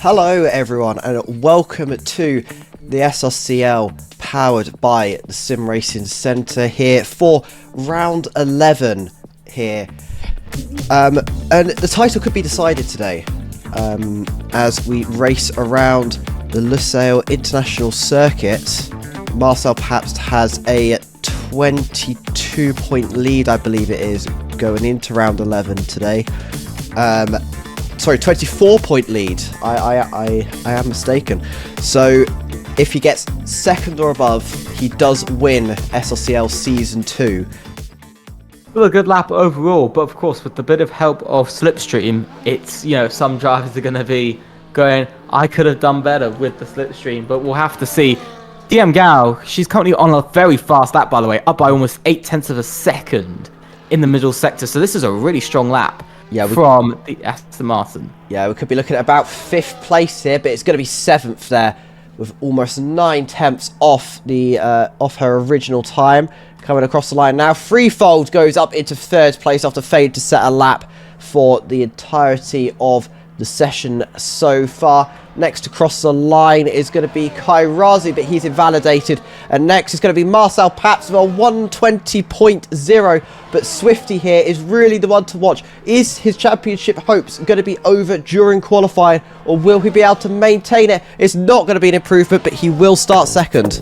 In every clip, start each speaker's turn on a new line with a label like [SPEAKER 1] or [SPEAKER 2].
[SPEAKER 1] Hello everyone and welcome to the SRCL powered by the Simracing Centre here for round 11 here. And the title could be decided today as we race around the Lusail International Circuit. Marcel perhaps has a 22-point lead, I believe it is, going into round 11 today. Sorry, 24-point lead. I am mistaken. So if he gets second or above, he does win SRCL Season 2.
[SPEAKER 2] Well, a good lap overall, but of course with the bit of help of Slipstream, it's, you know, some drivers are going to be going, I could have done better with the Slipstream, but we'll have to see. DM Gao, she's currently on a very fast lap, by the way, up by almost 0.8 of a second in the middle sector, so this is a really strong lap. Yeah, from the Aston Martin. Yeah, we could be looking at about 5th place here, but it's going to be 7th there, with almost 9/10 off the off her original time. Coming across the line now, Freefold goes up into 3rd place after failing to set a lap for the entirety of the session so far. Next across the line is going to be IRACING, but he's invalidated. And next is going to be Marcel Paps with a 120.0. But Swifty here is really the one to watch. Is his championship hopes going to be over during qualifying, or will he be able to maintain it? It's not going to be an improvement, but he will start second.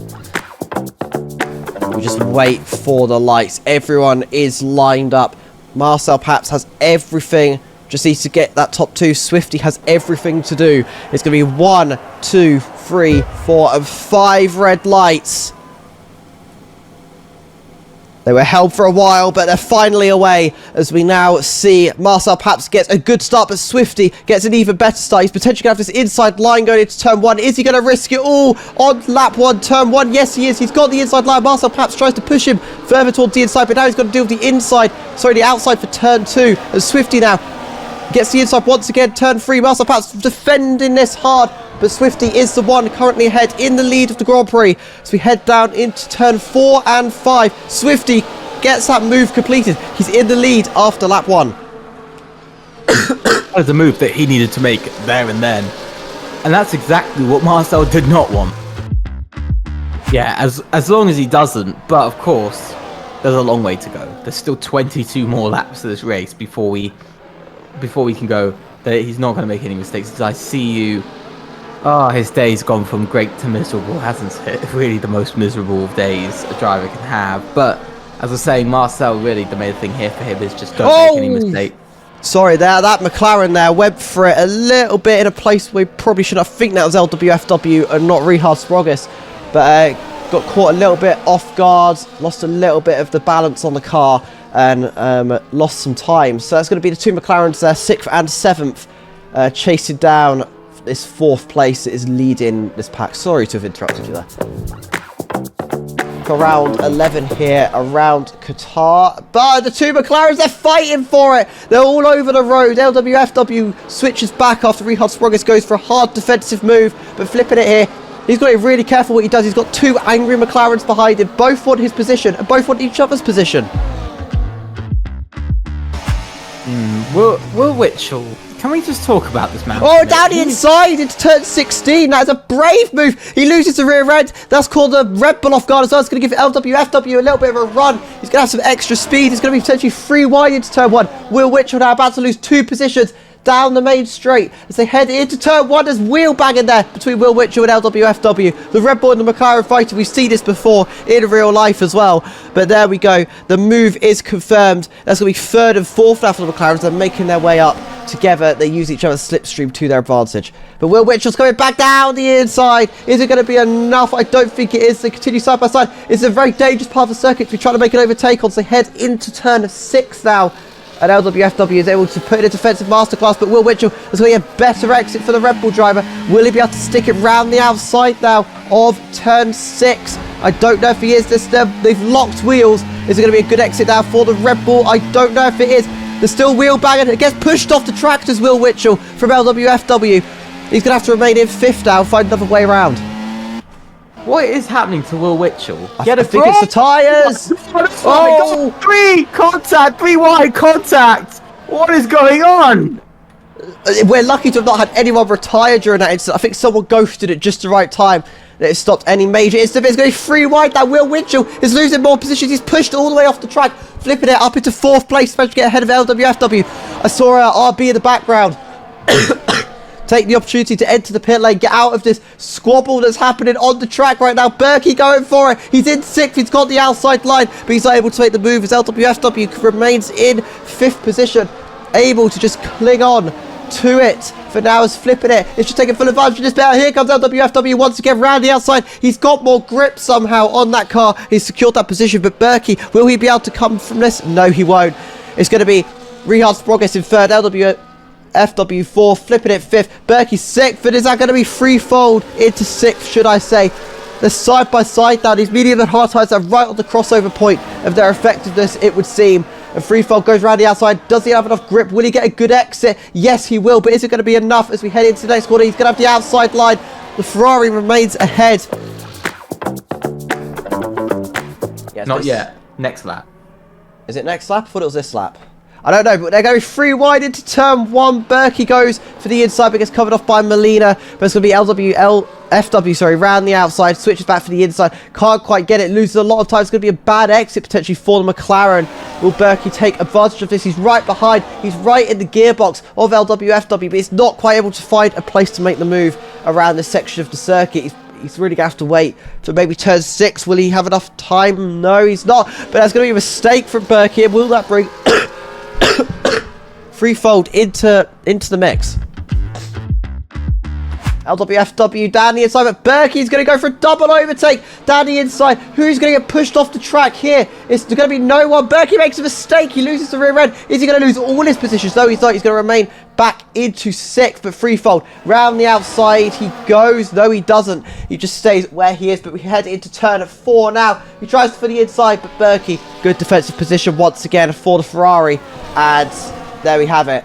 [SPEAKER 2] We just wait for the lights. Everyone is lined up. Marcel Paps has everything. Just needs to get that top 2. Swifty has everything to do. It's going to be 1, 2, 3, 4, and 5 red lights. They were held for a while, but they're finally away as we now see Marcel Paps gets a good start, but Swifty gets an even better start. He's potentially going to have this inside line going into turn 1. Is he going to risk it all on lap 1, turn 1? Yes, he is. He's got the inside line. Marcel Paps tries to push him further towards the inside, but now he's got to deal with the outside for turn 2. And Swifty now gets the inside once again, turn 3. Marcel Paps defending this hard, but Swifty is the one currently ahead in the lead of the Grand Prix. So we head down into turn 4 and 5. Swifty gets that move completed. He's in the lead after lap 1. That was a move that he needed to make there and then. And that's exactly what Marcel did not want. Yeah, as long as he doesn't, but of course, there's a long way to go. There's still 22 more laps of this race before we can go that he's not going to make any mistakes. As I see you, his day's gone from great to miserable, hasn't it? Really the most miserable of days a driver can have. But as I was saying, Marcel, really the main thing here for him is just don't make any mistakes.
[SPEAKER 1] Sorry there, that McLaren there went for it a little bit in a place we probably should. I think that was LWFW and not Richard Sprogis, but got caught a little bit off guard, lost a little bit of the balance on the car, and lost some time. So that's going to be the 2 McLarens there, 6th and 7th, chasing down this 4th place that is leading this pack. Sorry to have interrupted you there. Around 11 here, around Qatar. But the 2 McLarens, they're fighting for it. They're all over the road. LWFW switches back after Richard Sprogis goes for a hard defensive move, but flipping it here. He's got to be really careful what he does. He's got 2 angry McLarens behind him. Both want his position and both want each other's position.
[SPEAKER 2] Will Witchell, can we just talk about this man?
[SPEAKER 1] Oh, down the inside into turn 16. That is a brave move. He loses the rear end. That's called a Red Bull off guard as well. It's going to give LWFW a little bit of a run. He's going to have some extra speed. He's going to be potentially 3 wide into turn 1. Will Witchell now about to lose 2 positions down the main straight as they head into turn 1. There's wheel banging there between Will Witchell and LWFW. The Red Bull and the McLaren fighting. We've seen this before in real life as well. But there we go. The move is confirmed. That's going to be 3rd and 4th now for the McLarens. They're making their way up together. They use each other's slipstream to their advantage. But Will Witchell's coming back down the inside. Is it going to be enough? I don't think it is. They continue side by side. It's a very dangerous part of the circuit to be trying to make an overtake on. So they head into turn 6 now. And LWFW is able to put in a defensive masterclass, but Will Witchell is going to get a better exit for the Red Bull driver. Will he be able to stick it round the outside now of turn 6? I don't know if he is. They've locked wheels. Is it going to be a good exit now for the Red Bull? I don't know if it is. There's still wheel banging. It gets pushed off the tractors, Will Witchell from LWFW. He's going to have to remain in 5th now, find another way around.
[SPEAKER 2] What is happening to Will Witchell?
[SPEAKER 1] I think it's the tyres.
[SPEAKER 2] Oh, 3 wide contact. What is going on? We're lucky to have not had anyone retire during that incident. I think someone ghosted it just the right time. That it stopped any major incident. It's going to be 3 wide now. Will Winchell is losing more positions. He's pushed all the way off the track, flipping it up into 4th place, managed to get ahead of LWFW. I saw RB in the background take the opportunity to enter the pit lane, get out of this squabble that's happening on the track right now. Berkey going for it. He's in 6th. He's got the outside line, but he's not able to make the move as LWFW remains in 5th position, able to just cling on to it for now. Is flipping it. It's just taking full advantage of this bit. Here comes LWFW once again round the outside. He's got more grip somehow on that car. He's secured that position, but Berkey, will he be able to come from this? No, he won't. It's going to be Rehard's progress in 3rd, LWFW 4th, flipping it 5th, Berkey 6th, and is that going to be threefold into 6th, should I say? They're side by side now. These medium and hard tires are right on the crossover point of their effectiveness, it would seem. And Freefold goes around the outside. Does he have enough grip? Will he get a good exit? Yes, he will. But is it going to be enough as we head into the next corner? He's going to have the outside line. The Ferrari remains ahead.
[SPEAKER 3] Yes, not yet. Next lap.
[SPEAKER 2] Is it next lap? I thought it was this lap. I don't know, but they're going 3 wide into turn 1. Berkey goes for the inside, but gets covered off by Molina. But it's going to be FW, round the outside, switches back for the inside. Can't quite get it, loses a lot of time. It's going to be a bad exit potentially for the McLaren. Will Berkey take advantage of this? He's right behind. He's right in the gearbox of LWFW, but he's not quite able to find a place to make the move around this section of the circuit. He's really going to have to wait for maybe turn 6. Will he have enough time? No, he's not. But that's going to be a mistake from Berkey. Will that bring Freefold into the mix? LWFW down the inside, but Berkey's going to go for a double overtake down the inside. Who's going to get pushed off the track here? It's going to be no one. Berkey makes a mistake. He loses the rear end. Is he going to lose all his positions? No, he's not. He's going to remain back into 6th, but Freefold round the outside he goes. No, he doesn't. He just stays where he is, but we head into turn 4 now. He tries for the inside, but Berkey, good defensive position once again for the Ferrari, and there we have it.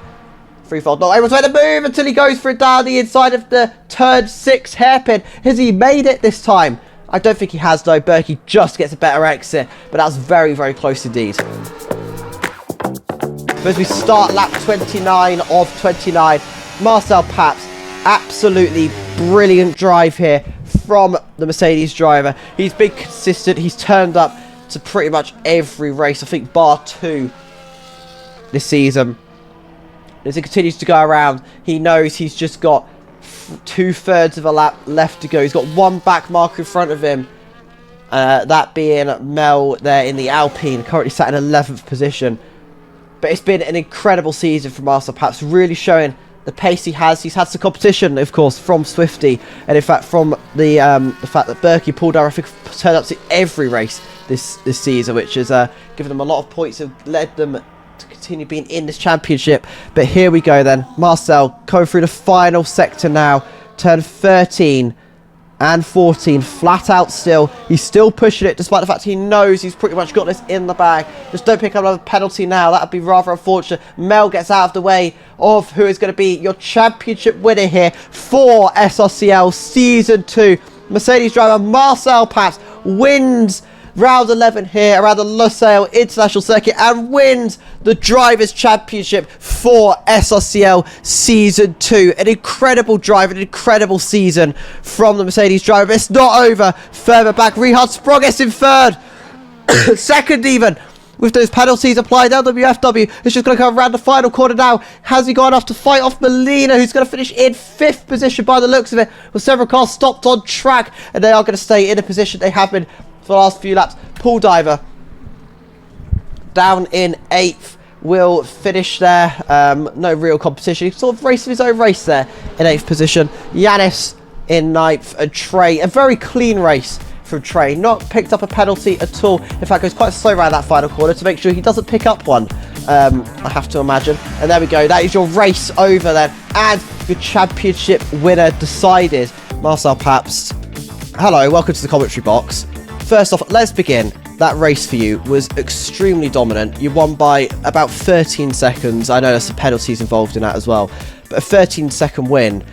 [SPEAKER 2] Freefold not able to make the move until he goes for it down the inside of the turn 6 hairpin. Has he made it this time? I don't think he has though. Berkey just gets a better exit, but that's very, very close indeed. But as we start lap 29 of 29, Marcel Paps, absolutely brilliant drive here from the Mercedes driver. He's been consistent. He's turned up to pretty much every race, I think bar 2 this season. As he continues to go around, he knows he's just got 2/3 of a lap left to go. He's got 1 back marker in front of him. That being Mel there in the Alpine, currently sat in 11th position. But it's been an incredible season for Marcel Paps, really showing the pace he has. He's had some competition, of course, from Swifty. And in fact, from the fact that Berkey pulled out, I think, turned up to every race this season, which has given them a lot of points and led them to continue being in this championship. But here we go then. Marcel going through the final sector now. Turn 13 and 14. Flat out still. He's still pushing it despite the fact he knows he's pretty much got this in the bag. Just don't pick up another penalty now. That would be rather unfortunate. Mel gets out of the way of who is going to be your championship winner here for SRCL Season 2. Mercedes driver Marcel Paps wins round 11 here around the Lusail International Circuit and wins the Drivers' Championship for SRCL Season 2. An incredible drive, an incredible season from the Mercedes driver. It's not over. Further back, Rehard Sprogges in 3rd. 2nd even. With those penalties applied, LWFW is just going to come around the final corner now. Has he got enough to fight off Molina, who's going to finish in 5th position by the looks of it, with several cars stopped on track, and they are going to stay in a position they have been for the last few laps. Paul Diver down in 8th will finish there. No real competition. He's sort of racing his own race there in 8th position. Yanis in 9th, and Trey, a very clean race from Trey. Not picked up a penalty at all. In fact, goes quite slow around that final corner to make sure he doesn't pick up one, I have to imagine. And there we go. That is your race over then. And your championship winner decided. Marcel Paps, hello, welcome to the commentary box. First off, let's begin. That race for you was extremely dominant. You won by about 13 seconds. I know there's some penalties involved in that as well. But a 13-second win,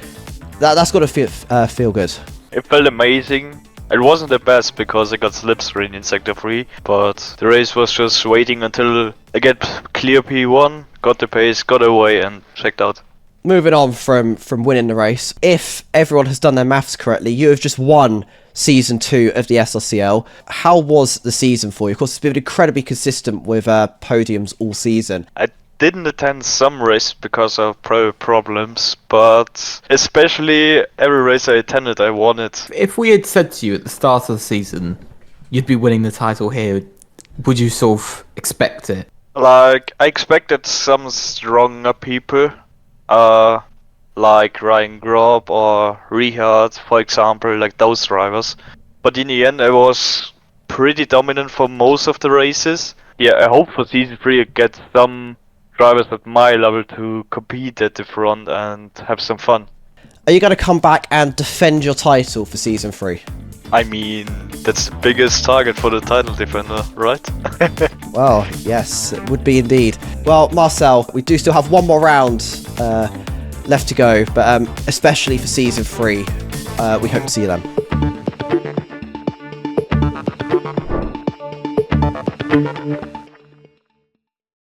[SPEAKER 2] that's got to feel good.
[SPEAKER 4] It felt amazing. It wasn't the best because I got slipstream in Sector 3, but the race was just waiting until I get clear P1, got the pace, got away and checked out.
[SPEAKER 2] moving on from winning the race, if everyone has done their maths correctly, you have just won Season 2 of the SRCL. How was the season for you? Of course, it's been incredibly consistent with podiums all season.
[SPEAKER 4] I didn't attend some races because of private problems, but especially every race I attended, I won it.
[SPEAKER 3] If we had said to you at the start of the season, you'd be winning the title here, would you sort of expect it?
[SPEAKER 4] Like, I expected some stronger people, like Ryan Grob or Richard, for example, like those drivers. But in the end, I was pretty dominant for most of the races. Yeah, I hope for Season 3 I get some drivers at my level to compete at the front and have some fun.
[SPEAKER 2] Are you going to come back and defend your title for Season 3?
[SPEAKER 4] I mean, that's the biggest target for the title defender, right?
[SPEAKER 2] Well, yes, it would be indeed. Well, Marcel, we do still have one more round left to go, but especially for Season 3, we hope to see you then.